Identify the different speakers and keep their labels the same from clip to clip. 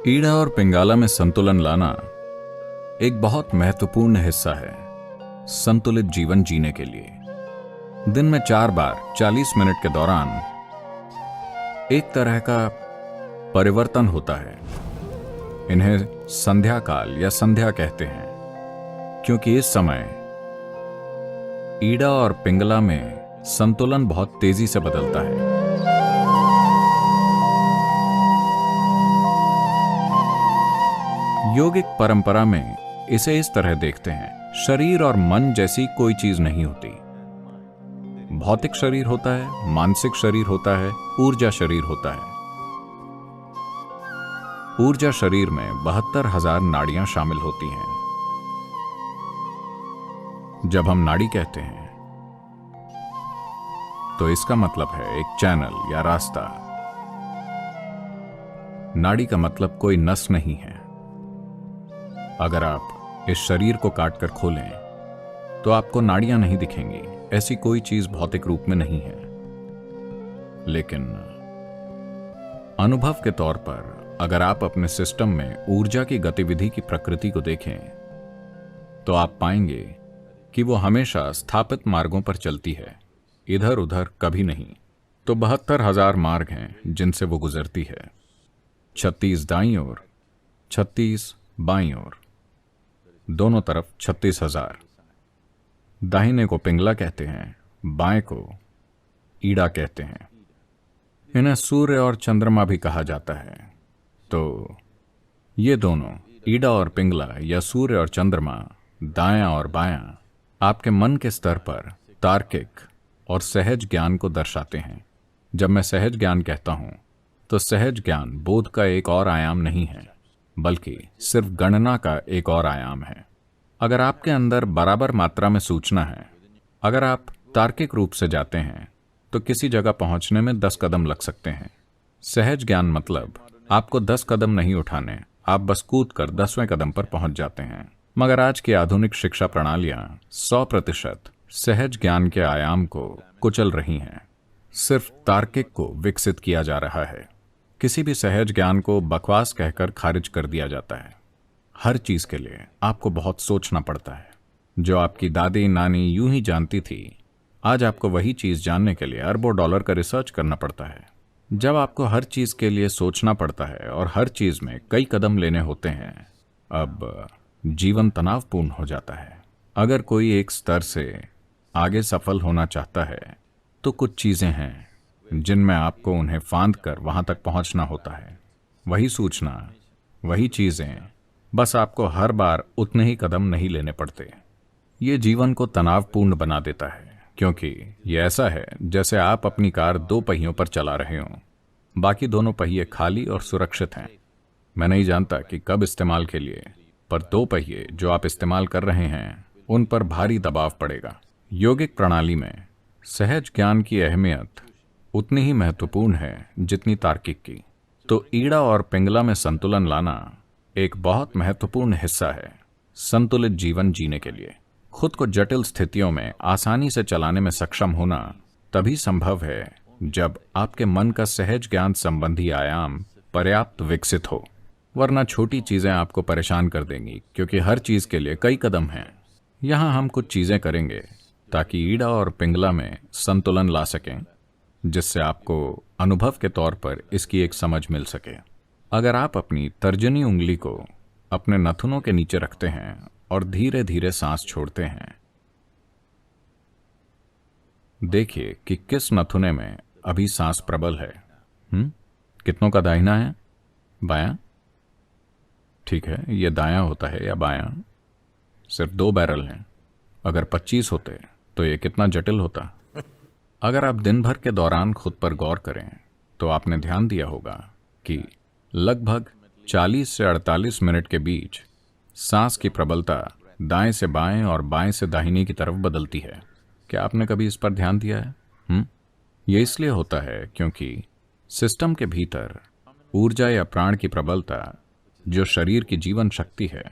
Speaker 1: ईड़ा और पिंगला में संतुलन लाना एक बहुत महत्वपूर्ण हिस्सा है संतुलित जीवन जीने के लिए। दिन में 4 बार 40 मिनट के दौरान एक तरह का परिवर्तन होता है। इन्हें संध्या काल या संध्या कहते हैं, क्योंकि इस समय ईड़ा और पिंगला में संतुलन बहुत तेजी से बदलता है। योगिक परंपरा में इसे इस तरह देखते हैं, शरीर और मन जैसी कोई चीज नहीं होती। भौतिक शरीर होता है, मानसिक शरीर होता है, ऊर्जा शरीर होता है। ऊर्जा शरीर में 72,000 नाड़ियां शामिल होती हैं। जब हम नाड़ी कहते हैं तो इसका मतलब है एक चैनल या रास्ता। नाड़ी का मतलब कोई नस नहीं है। अगर आप इस शरीर को काटकर खोलें तो आपको नाड़ियां नहीं दिखेंगी। ऐसी कोई चीज भौतिक रूप में नहीं है। लेकिन अनुभव के तौर पर अगर आप अपने सिस्टम में ऊर्जा की गतिविधि की प्रकृति को देखें तो आप पाएंगे कि वो हमेशा स्थापित मार्गों पर चलती है, इधर उधर कभी नहीं। तो 72,000 मार्ग हैं जिनसे वो गुजरती है। 36 दाईं ओर, 36 बाईं ओर, दोनों तरफ 36,000। दाहिने को पिंगला कहते हैं, बाएं को ईड़ा कहते हैं। इन्हें सूर्य और चंद्रमा भी कहा जाता है। तो ये दोनों ईड़ा और पिंगला या सूर्य और चंद्रमा, दायां और बायां, आपके मन के स्तर पर तार्किक और सहज ज्ञान को दर्शाते हैं। जब मैं सहज ज्ञान कहता हूं तो सहज ज्ञान बोध का एक और आयाम नहीं है, बल्कि सिर्फ गणना का एक और आयाम है। अगर आपके अंदर बराबर मात्रा में सूचना है, अगर आप तार्किक रूप से जाते हैं तो किसी जगह पहुंचने में 10 कदम लग सकते हैं। सहज ज्ञान मतलब आपको 10 कदम नहीं उठाने, आप बस कूद कर 10वें कदम पर पहुंच जाते हैं। मगर आज की आधुनिक शिक्षा प्रणालियां 100% सहज ज्ञान के आयाम को कुचल रही हैं। सिर्फ तार्किक को विकसित किया जा रहा है। किसी भी सहज ज्ञान को बकवास कहकर खारिज कर दिया जाता है। हर चीज के लिए आपको बहुत सोचना पड़ता है। जो आपकी दादी नानी यूं ही जानती थी, आज आपको वही चीज जानने के लिए अरबों डॉलर का रिसर्च करना पड़ता है। जब आपको हर चीज के लिए सोचना पड़ता है और हर चीज में कई कदम लेने होते हैं, अब जीवन तनावपूर्ण हो जाता है। अगर कोई एक स्तर से आगे सफल होना चाहता है तो कुछ चीजें हैं जिनमें आपको उन्हें फांद कर वहां तक पहुंचना होता है। वही सूचना, वही चीजें, बस आपको हर बार उतने ही कदम नहीं लेने पड़ते। ये जीवन को तनावपूर्ण बना देता है, क्योंकि ये ऐसा है जैसे आप अपनी कार 2 पहियों पर चला रहे हों। बाकी दोनों पहिए खाली और सुरक्षित हैं। मैं नहीं जानता कि कब इस्तेमाल के लिए, पर 2 पहिए जो आप इस्तेमाल कर रहे हैं उन पर भारी दबाव पड़ेगा। योगिक प्रणाली में सहज ज्ञान की अहमियत उतनी ही महत्वपूर्ण है जितनी तार्किक की। तो ईड़ा और पिंगला में संतुलन लाना एक बहुत महत्वपूर्ण हिस्सा है संतुलित जीवन जीने के लिए। खुद को जटिल स्थितियों में आसानी से चलाने में सक्षम होना तभी संभव है जब आपके मन का सहज ज्ञान संबंधी आयाम पर्याप्त विकसित हो। वरना छोटी चीजें आपको परेशान कर देंगी, क्योंकि हर चीज के लिए कई कदम हैं। यहां हम कुछ चीजें करेंगे ताकि ईड़ा और पिंगला में संतुलन ला सकें, जिससे आपको अनुभव के तौर पर इसकी एक समझ मिल सके। अगर आप अपनी तर्जनी उंगली को अपने नथुनों के नीचे रखते हैं और धीरे धीरे सांस छोड़ते हैं, देखिए कि किस नथुने में अभी सांस प्रबल है। कितनों का दाहिना है, बायां? ठीक है, यह दायां होता है या बायां? सिर्फ 2 बैरल हैं। अगर 25 होते तो यह कितना जटिल होता। अगर आप दिन भर के दौरान खुद पर गौर करें तो आपने ध्यान दिया होगा कि लगभग 40 से 48 मिनट के बीच सांस की प्रबलता दाएं से बाएं और बाएं से दाहिने की तरफ बदलती है। क्या आपने कभी इस पर ध्यान दिया है? यह इसलिए होता है क्योंकि सिस्टम के भीतर ऊर्जा या प्राण की प्रबलता, जो शरीर की जीवन शक्ति है,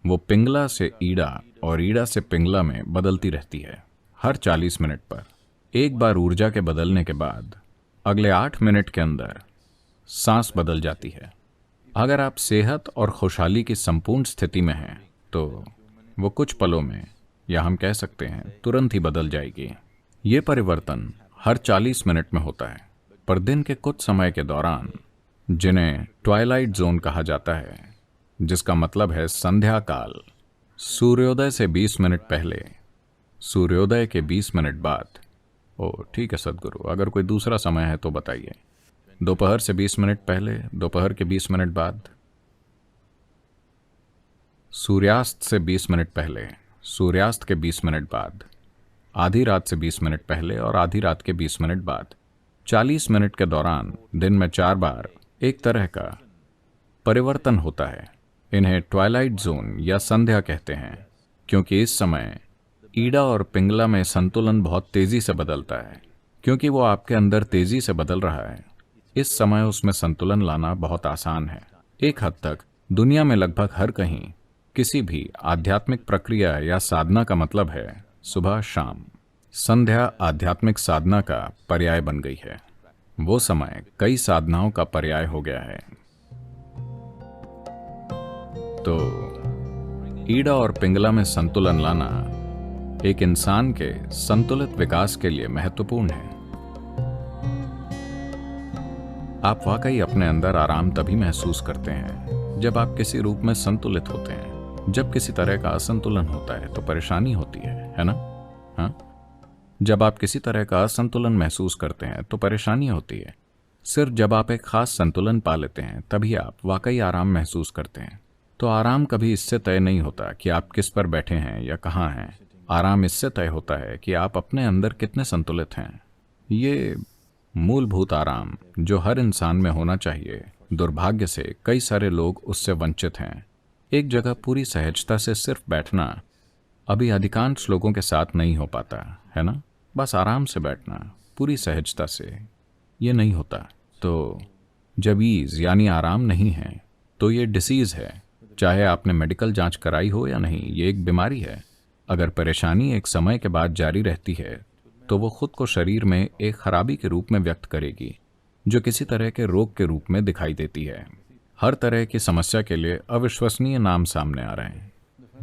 Speaker 1: वो पिंगला से ईड़ा और ईड़ा से पिंगला में बदलती रहती है। हर 40 मिनट पर एक बार ऊर्जा के बदलने के बाद अगले 8 मिनट के अंदर सांस बदल जाती है। अगर आप सेहत और खुशहाली की संपूर्ण स्थिति में हैं तो वो कुछ पलों में, या हम कह सकते हैं तुरंत ही बदल जाएगी। ये परिवर्तन हर 40 मिनट में होता है, पर दिन के कुछ समय के दौरान, जिन्हें ट्वाइलाइट जोन कहा जाता है, जिसका मतलब है संध्या काल, सूर्योदय से 20 मिनट पहले, सूर्योदय के 20 मिनट बाद, ओ ठीक है सदगुरु, अगर कोई दूसरा समय है तो बताइए, दोपहर से 20 मिनट पहले, दोपहर के 20 मिनट बाद, सूर्यास्त से 20 मिनट पहले, सूर्यास्त के 20 मिनट बाद, आधी रात से 20 मिनट पहले और आधी रात के 20 मिनट बाद। 40 मिनट के दौरान दिन में 4 बार एक तरह का परिवर्तन होता है। इन्हें ट्वाइलाइट जोन या संध्या कहते हैं, क्योंकि इस समय ईडा और पिंगला में संतुलन बहुत तेजी से बदलता है। क्योंकि वो आपके अंदर तेजी से बदल रहा है, इस समय उसमें संतुलन लाना बहुत आसान है। एक हद तक दुनिया में लगभग हर कहीं किसी भी आध्यात्मिक प्रक्रिया या साधना का मतलब है सुबह शाम। संध्या आध्यात्मिक साधना का पर्याय बन गई है। वो समय कई साधनाओं का पर्याय हो गया है। तो ईडा और पिंगला में संतुलन लाना एक इंसान के संतुलित विकास के लिए महत्वपूर्ण है। आप वाकई अपने अंदर आराम तभी महसूस करते हैं जब आप किसी रूप में संतुलित होते हैं। जब किसी तरह का असंतुलन होता है तो परेशानी होती है ना? हाँ, जब आप किसी तरह का असंतुलन महसूस करते हैं तो परेशानी होती है। सिर्फ जब आप एक खास संतुलन पा लेते हैं तभी आप वाकई आराम महसूस करते हैं। तो आराम कभी इससे तय नहीं होता कि आप किस पर बैठे हैं या कहाँ हैं। आराम इससे तय होता है कि आप अपने अंदर कितने संतुलित हैं। ये मूलभूत आराम जो हर इंसान में होना चाहिए, दुर्भाग्य से कई सारे लोग उससे वंचित हैं। एक जगह पूरी सहजता से सिर्फ बैठना अभी अधिकांश लोगों के साथ नहीं हो पाता है ना? बस आराम से बैठना पूरी सहजता से, ये नहीं होता। तो जब ईज यानी आराम नहीं है तो ये डिसीज है। चाहे आपने मेडिकल जांच कराई हो या नहीं, ये एक बीमारी है। अगर परेशानी एक समय के बाद जारी रहती है तो वो खुद को शरीर में एक खराबी के रूप में व्यक्त करेगी, जो किसी तरह के रोग के रूप में दिखाई देती है। हर तरह की समस्या के लिए अविश्वसनीय नाम सामने आ रहे हैं।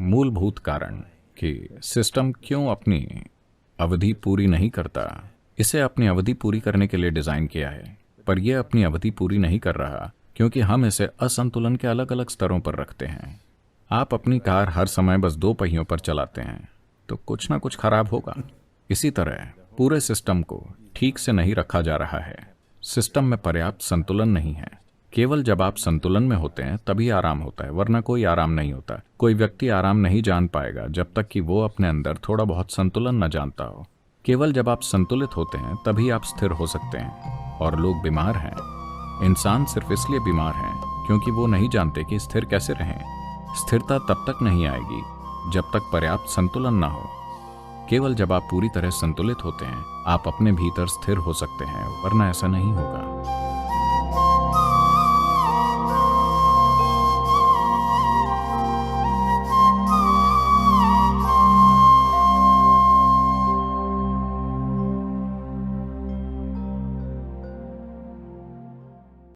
Speaker 1: मूलभूत कारण कि सिस्टम क्यों अपनी अवधि पूरी नहीं करता। इसे अपनी अवधि पूरी करने के लिए डिजाइन किया है, पर यह अपनी अवधि पूरी नहीं कर रहा क्योंकि हम इसे असंतुलन के अलग अलग स्तरों पर रखते हैं। आप अपनी कार हर समय बस 2 पहियों पर चलाते हैं तो कुछ ना कुछ खराब होगा। इसी तरह पूरे सिस्टम को ठीक से नहीं रखा जा रहा है। सिस्टम में पर्याप्त संतुलन नहीं है। केवल जब आप संतुलन में होते हैं तभी आराम होता है, वरना कोई आराम नहीं होता। कोई व्यक्ति आराम नहीं जान पाएगा जब तक कि वो अपने अंदर थोड़ा बहुत संतुलन न जानता हो। केवल जब आप संतुलित होते हैं तभी आप स्थिर हो सकते हैं। और लोग बीमार हैं। इंसान सिर्फ इसलिए बीमार हैं क्योंकि वो नहीं जानते कि स्थिर कैसे रहें। स्थिरता तब तक नहीं आएगी जब तक पर्याप्त संतुलन ना हो। केवल जब आप पूरी तरह संतुलित होते हैं आप अपने भीतर स्थिर हो सकते हैं, वरना ऐसा नहीं होगा।